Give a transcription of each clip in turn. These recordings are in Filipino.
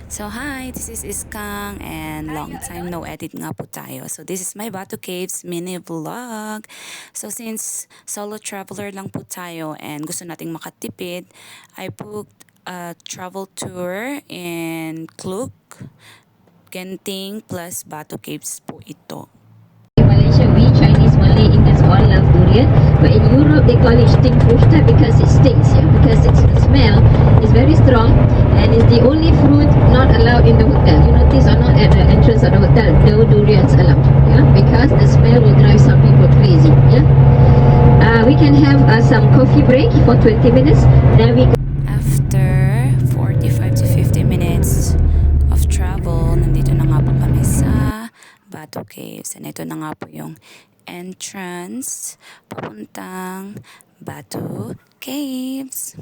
So hi, this is Iskang and long time no edit nga po tayo. So this is my Batu Caves mini vlog. So since solo traveler lang po tayo and gusto nating makatipid, I booked a travel tour in Kluk, Genting plus Batu Caves po ito. Malaysia, we Chinese, Malay, Indians all love durian. But in Europe, they call it stinkfrucht because it stinks, yeah, because its the smell is very strong and it's the only fruit not allowed in the hotel. You notice or not at the entrance of the hotel, no durians allowed, yeah, because the smell will drive some people crazy, yeah. We can have some coffee break for 20 minutes, then we After 45 to 50 minutes of travel, nandito na nga po kami sa Batu Caves. And ito na nga po yung entrance papuntang Batu Caves.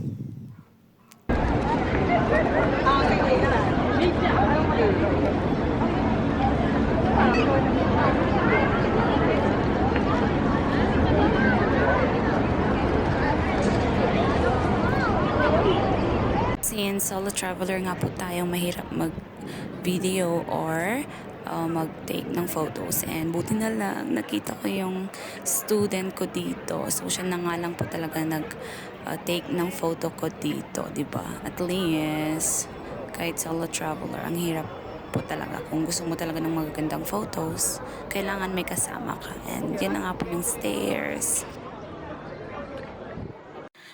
Since solo traveler nga po tayo, mahirap mag-video or mag-take ng photos. And buti na lang, nakita ko yung student ko dito. So, siya na nga lang po talaga nag-take ng photo ko dito, di ba? At least, kahit solo traveler, ang hirap po talaga. Kung gusto mo talaga ng magagandang photos, kailangan may kasama ka. And yan na nga po yung stairs.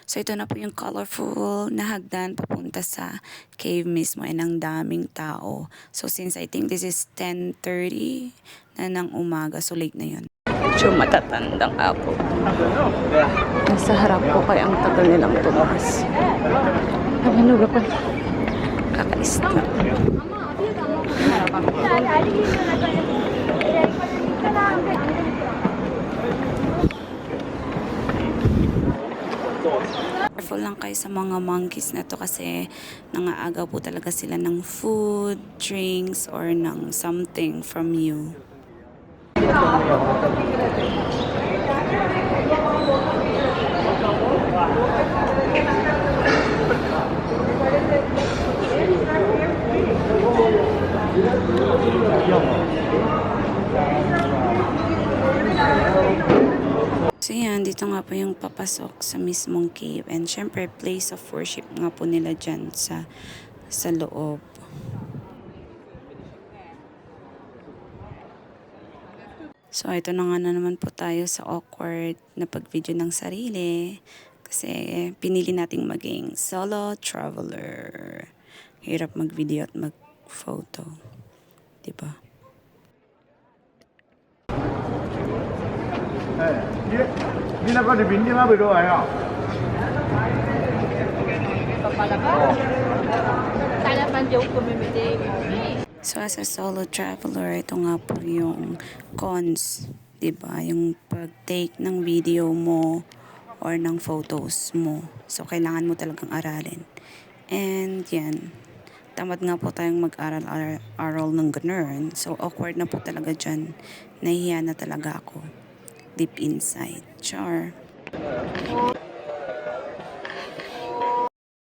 So, ito na po yung colorful na hagdan papunta sa cave mismo and ang daming tao. So, since I think this is 10:30 na ng umaga, so late na yun. So, matatandang apo. Nasa harap ko kaya ang tagal nilang tumas. Ano ba pa? Kakaista. Careful lang kayo sa mga monkeys na to kasi nangaagaw po talaga sila ng food, drinks, or ng something from you. So yan, dito nga po yung papasok sa mismong cave. And syempre, place of worship nga po nila dyan sa loob. So ito na nga na naman po tayo sa awkward na pag-video ng sarili. Kasi pinili nating maging solo traveler. Hirap mag-video at mag-photo. Diba? 你那个的冰的嘛不多哎呀。 So as a solo traveler, ito nga po yung cons, 'di ba? Yung pag-take ng video mo or ng photos mo. So kailangan mo talagang aralin. And yan, tamad nga po tayong mag-aral ng ganun. So awkward na po talaga dyan. Nahihiya na talaga ako. Deep inside. Char.